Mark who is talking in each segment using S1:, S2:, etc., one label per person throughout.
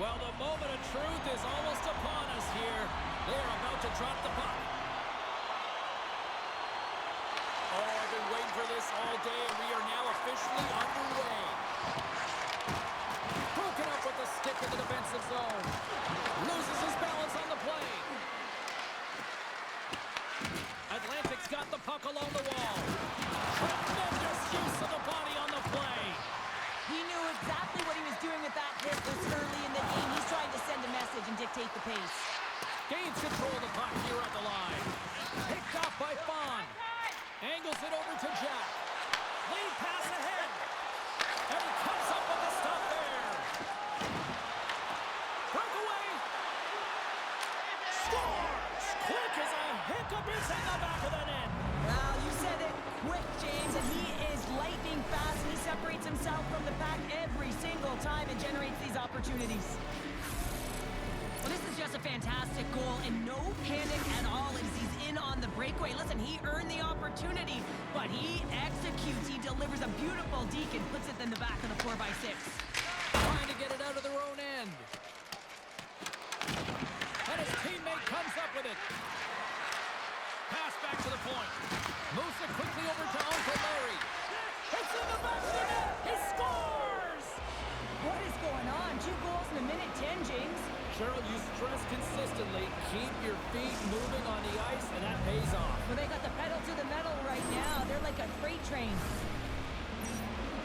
S1: Well, the moment of truth is almost upon us here. They're about to drop the puck. Oh, I've been waiting for this all day, and we are now officially underway. Broken up with the stick in the defensive zone. Loses his balance on the play. Atlantic's got the puck along the wall. Tremendous use of the body on the play.
S2: He knew exactly what he was doing with that hit this early in the game. He's trying to send a message and dictate the pace.
S1: Gains control of the puck here at the line. Picked off by Fawn. Angles it over to Jack. Lead pass ahead. And he comes up with a stop there. Breakaway. Scores! Quick as a hiccup. It's in the back of the net.
S2: Well, you said it quick, James, and he is lightning fast. He separates himself from the pack every single time and generates these opportunities. Well, this is just a fantastic goal, and no panic at all as he's in on the breakaway. Listen, he earned the opportunity, but he executes. He delivers a beautiful deke and puts it in the back of the 4x6.
S1: Trying to get it out of their own end. And his teammate comes up with it. Pass back to the point. Moves it quickly over to Uncle Larry. It's in the back of the net. He scores!
S2: What is going on? 2 goals in a minute 10, James.
S1: Cheryl, you stress consistently, keep your feet moving on the ice, and that pays off.
S2: Well, they got the pedal to the metal right now. They're like a freight train.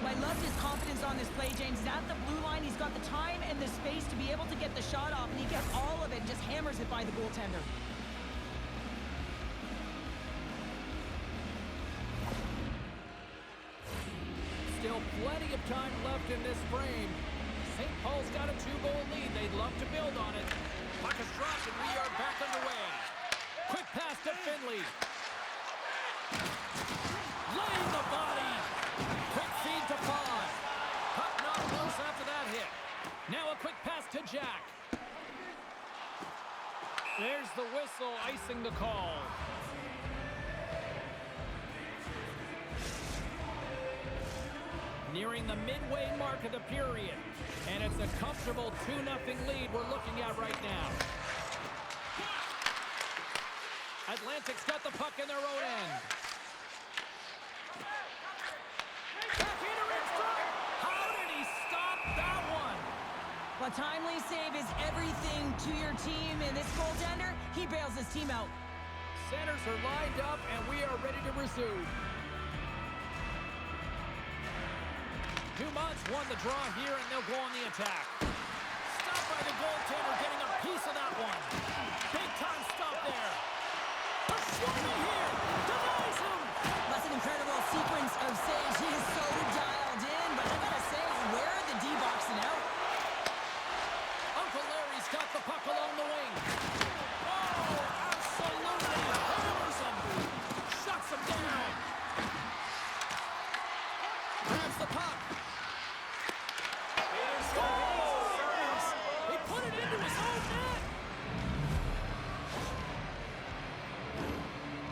S2: I loved his confidence on this play, James. He's at the blue line. He's got the time and the space to be able to get the shot off, and he gets all of it and just hammers it by the goaltender.
S1: Still plenty of time left in this frame. St. Paul's got a 2-goal lead. They'd love to build on it. Puck is dropped, and we are back underway. Quick pass to Finley. Laying the body. Quick feed to Fawn. Puck not loose after that hit. Now a quick pass to Jack. There's the whistle, icing the call. Nearing the midway mark of the period. And it's a comfortable 2-0 lead we're looking at right now. Atlantic's got the puck in their own end. Backhander in front. How did he stop that one?
S2: Well, timely save is everything to your team, and this goaltender, he bails his team out.
S1: Centers are lined up, and we are ready to resume. Dumont's won the draw here, and they'll go on the attack. Stopped by the goaltender, getting a piece of that one. Big time stop there. Pursuing here, denies him.
S2: That's an incredible sequence of saves. He is so dialed in, but I gotta say, where are the D-boxing out?
S1: Uncle Larry's got the puck along the wing. Oh, absolutely hammers him. Shuts him down. Grabs the puck. He put it into his own net.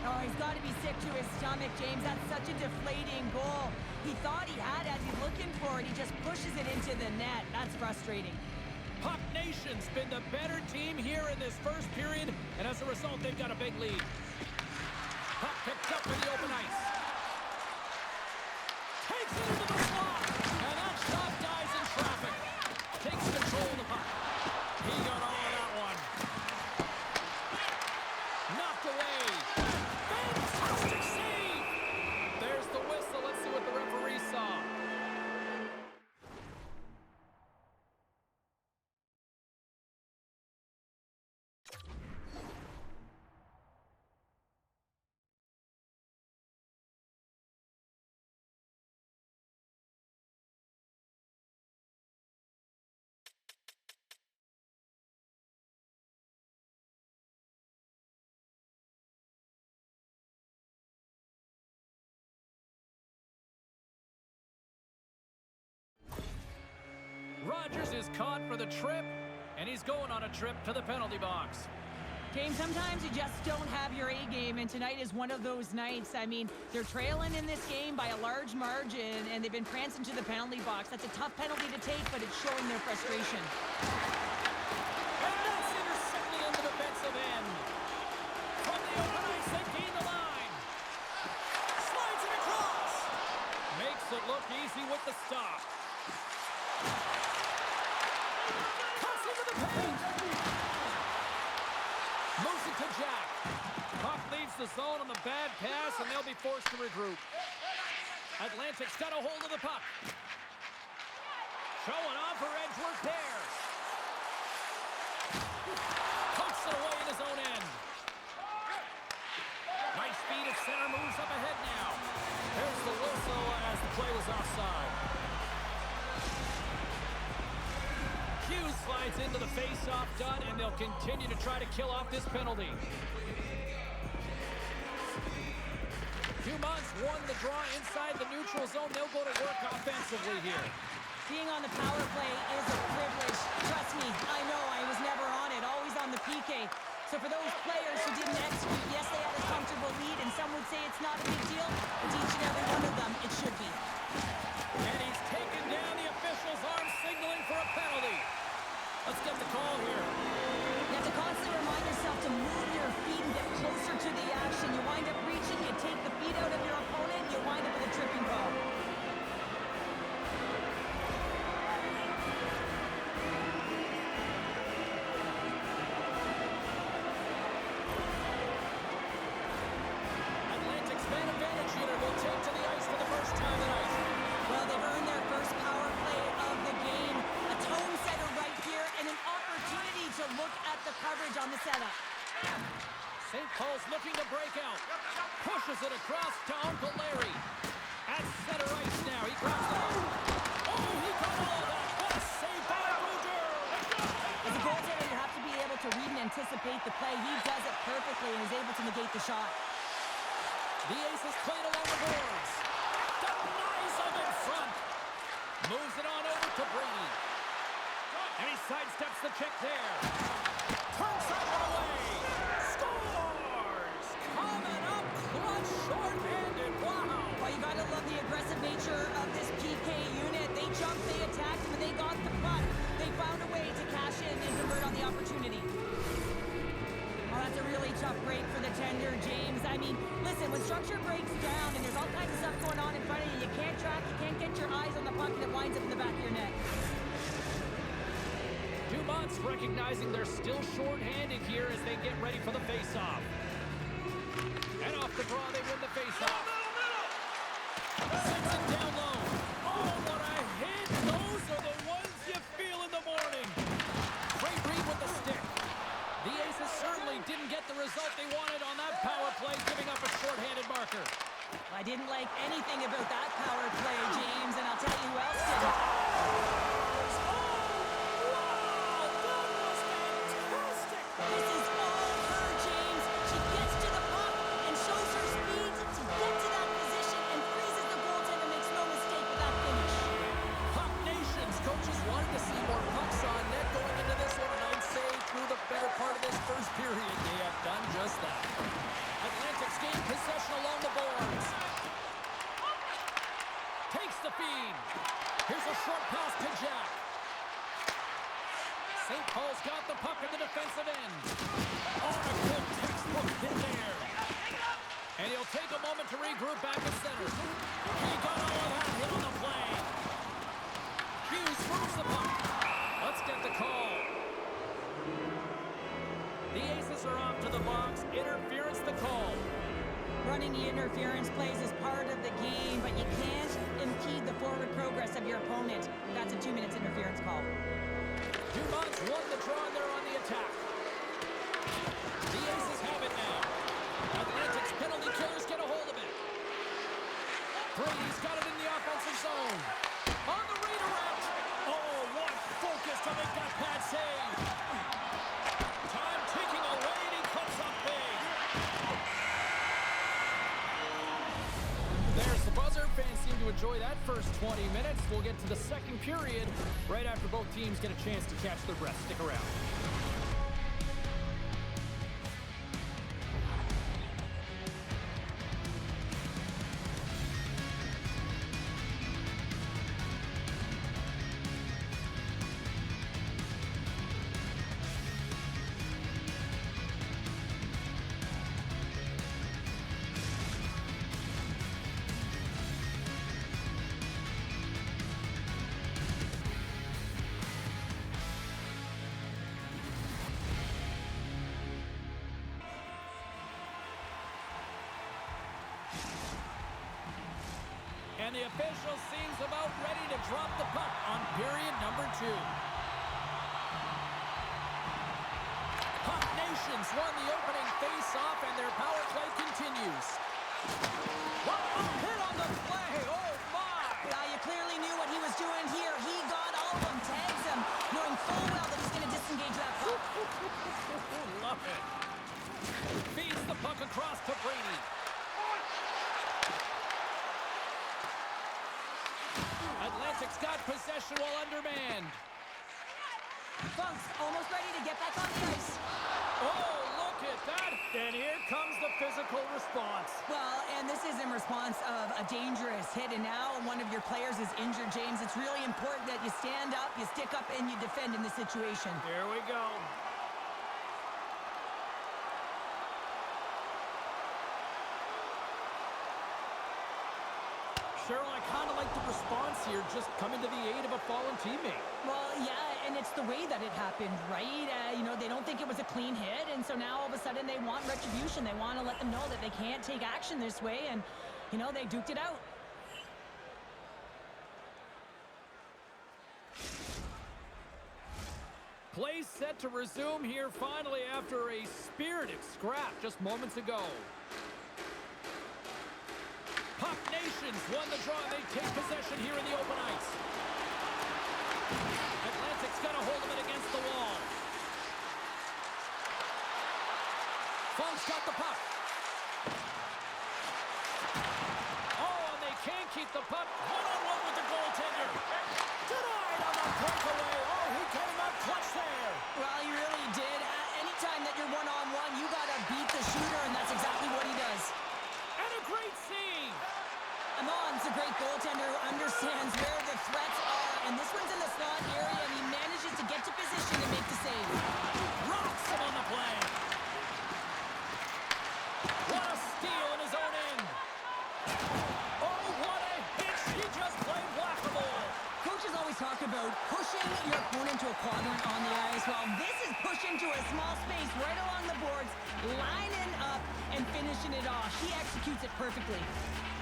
S2: Oh, he's got to be sick to his stomach, James. That's such a deflating goal. He thought he had it as he's looking for it. He just pushes it into the net. That's frustrating.
S1: Puck Nation's been the better team here in this first period, and as a result, they've got a big lead. Puck picked up in the open ice. Takes it into the slot, and that shot dies in traffic. Takes control of the puck. He got all of that one. Knocked away. Fantastic save. There's the whistle. Let's see what the referee saw. Rogers is caught for the trip, and he's going on a trip to the penalty box.
S2: James, sometimes you just don't have your A game, and tonight is one of those nights. I mean, they're trailing in this game by a large margin, and they've been prancing to the penalty box. That's a tough penalty to take, but it's showing their frustration.
S1: Puck leaves the zone on the bad pass, and they'll be forced to regroup. Atlantic's got a hold of the puck. Showing off for Edgeworth there. Pokes it away in his own end. Nice feed at center, moves up ahead now. There's the whistle as the play was offside. Hughes slides into the face-off done, and they'll continue to try to kill off this penalty. Dumont's won the draw inside the neutral zone. They'll go to work offensively here.
S2: Being on the power play is a privilege. Trust me, I know I was never on it, always on the PK. So for those players who didn't execute, yes, they had a comfortable lead, and some would say it's not a big deal. But each and every one of them, it should be.
S1: And he's taken down the official's arm, signaling for a penalty. Let's get the call here.
S2: You have to constantly remind yourself to move your feet and get closer to the action. You wind up reaching, you take the feet out of your opponent, you wind up with a tripping call.
S1: Atlantic's man advantage unit will take to the ice for the first time tonight.
S2: Well, they've earned their first power play of the game. A tone setter right here and an opportunity to look at the coverage on the setup.
S1: St. Paul's looking to break out. Pushes it across to Uncle Larry. At center ice now. He grabs the puck. Oh, he got all of that. What a save by Bouger.
S2: As a goaltender, you have to be able to read and anticipate the play. He does it perfectly and is able to negate the shot.
S1: The Aces played along the boards. Denies him in front. Moves it on over to Brady. And he sidesteps the check there. Turns that one away. Scores! Coming up clutch, short-handed. Wow!
S2: Well, you gotta love the aggressive nature of this PK unit. They jumped, they attacked, but they got the puck. They found a way to cash in and convert on the opportunity. Oh, that's a really tough break for the tender, James. I mean, listen, when structure breaks down and there's all kinds of stuff going on in front of you, you can't track, you can't get your eyes on the puck, and it winds up in the back of your net.
S1: Dumont's recognizing they're still short-handed here as they get ready for the face-off. And off the draw, they win the face-off. Sends it down low. Oh, what a hit! Those are the ones you feel in the morning. Great read with the stick. The Aces certainly didn't get the result they wanted on that power play, giving up a short-handed marker.
S2: I didn't like anything about that power play, James, and I'll tell you who else didn't. This is all her, James. She gets to the puck and shows her speed to get to that position and freezes the goaltender. Makes no mistake with that finish.
S1: Puck Nations coaches wanted to see more pucks on net going into this one, and I'd say through the better part of this first period, they have done just that. Atlantic's gained possession along the boards. Takes the feed. Here's a short pass to Jack. St. Paul's got the puck at the defensive end. Oh, a good textbook hit there. And he'll take a moment to regroup back at center. He got all of that hit on the play. Hughes moves the puck. Let's get the call. The Aces are off to the box. Interference the call.
S2: Running the interference plays is part of the game, but you can't impede the forward progress of your opponent. That's a 2 minutes interference call.
S1: Dumont's won the draw, and they're on the attack. The Aces have it now. Atlantic's penalty killers get a hold of it. Brady's got it in the offensive zone. On the redirect. Oh, what focus to make that pad save. Time ticking away, and he comes up big. There's the buzzer. Fans seem to enjoy that first 20 minutes. We'll get to the second period right after both teams get a chance to catch their breath. Stick around. And the official seems about ready to drop the puck on period number 2. Puck Nations won the opening face-off, and their power play continues. Whoa, hit on the play! Oh, my!
S2: Yeah, you clearly knew what he was doing here. He got all of them, tags them, knowing full well that he's going to disengage that puck.
S1: Love it. Feeds the puck across to Brady. Atlantic's got possession while undermanned.
S2: Funk's almost ready to get back on the ice.
S1: Oh, look at that. And here comes the physical response.
S2: Well, and this is in response of a dangerous hit, and now one of your players is injured, James. It's really important that you stand up, you stick up, and you defend in this situation.
S1: Here we go. Cheryl, I kind of like the response here, just coming to the aid of a fallen teammate.
S2: Well, yeah, and it's the way that it happened, right? They don't think it was a clean hit, and so now all of a sudden they want retribution. They want to let them know that they can't take action this way, and, they duked it out.
S1: Play set to resume here finally after a spirited scrap just moments ago. Puck Nations won the draw. They take possession here in the open ice. Atlantic's got a hold of it against the wall. Funk's got the puck. Oh, and they can't keep the puck. One-on-one with the goaltender. Denied on the breakaway. Oh, he came up clutch there.
S2: Well, he really did. Anytime that you're one-on-one, you got to beat the shooter, and that's exactly what he does.
S1: And a great save.
S2: Amon's a great goaltender who understands where the threats are, and this one's in the slot area, and he manages to get to position to make the save.
S1: Rocks him on the play. What a steal in his own end. Oh, what a hit. She just played whack-a-mole.
S2: Coaches always talk about pushing your opponent to a quadrant on the ice. Well, this is pushing to a small space right along the boards, lining up and finishing it off. She executes it perfectly.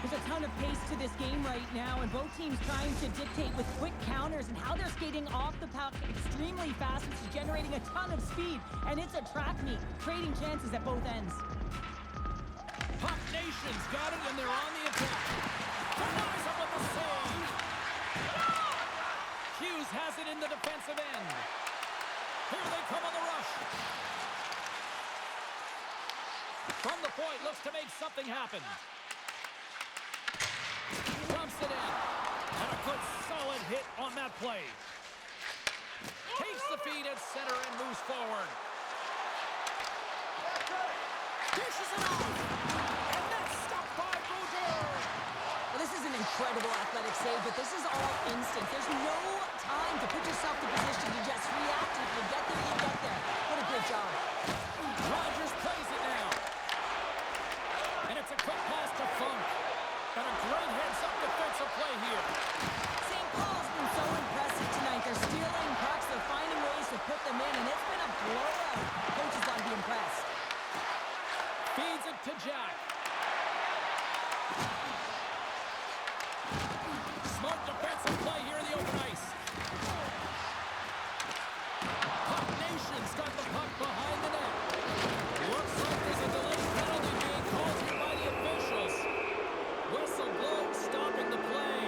S2: There's a ton of pace to this game right now, and both teams trying to dictate with quick counters and how they're skating off the puck extremely fast, which is generating a ton of speed, and it's a track meet, creating chances at both ends.
S1: Puck Nations got it, and they're on the attack. Denies him with the save. Hughes has it in the defensive end. Here they come on the rush. From the point, looks to make something happen. Dumps it in. And a good solid hit on that play. Takes the feed at center and moves forward. Dishes it off. And that's stopped by Brodeur.
S2: Well, this is an incredible athletic save, but this is all instant. There's no time to put yourself in position to just react. If you get there, you get there. What a great job.
S1: Rogers plays it now. And it's a quick pass to Funk. And a great heads-up defensive play here.
S2: St. Paul's been so impressive tonight. They're stealing pucks. They're finding ways to put them in, and it's been a blowout. Coach has got to be impressed.
S1: Feeds it to Jack. Smart defensive play here in the open ice. Puck Nations got the puck behind the net. Looks like there's a delayed penalty being called here by the officials. Whistle blows, stopping the play.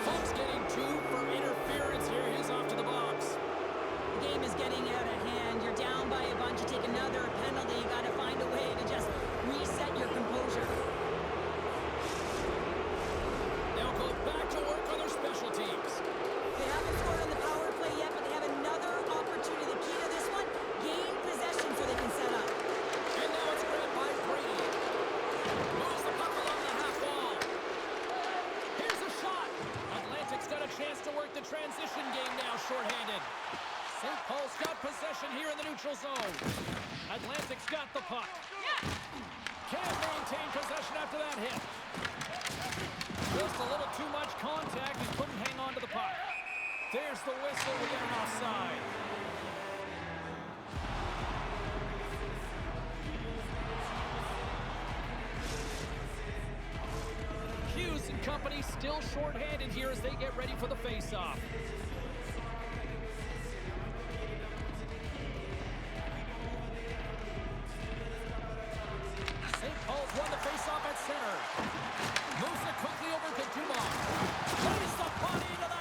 S1: Funk's getting 2 for interference here. He's off to the box.
S2: The game is getting out of hand. You're down by a bunch. You take another penalty. You got to find a way to just reset your composure.
S1: They'll go back to work on their special teams.
S2: They haven't scored on the power play yet, but they have another opportunity. The key to this one, gain possession so they can set up.
S1: And now it's grabbed by Brady. Moves the puck along the half wall. Here's a shot. Atlantic's got a chance to work the transition game now shorthanded. St. Paul's got possession here in the neutral zone. Atlantic's got the puck. Can't maintain possession after that hit. Just a little too much contact and couldn't hang on to the puck. There's the whistle. We get an offside. Hughes in company still shorthanded here as they get ready for the face-off. St. Paul's won the face-off at center. Moves it quickly over to Dumont. Lays the body to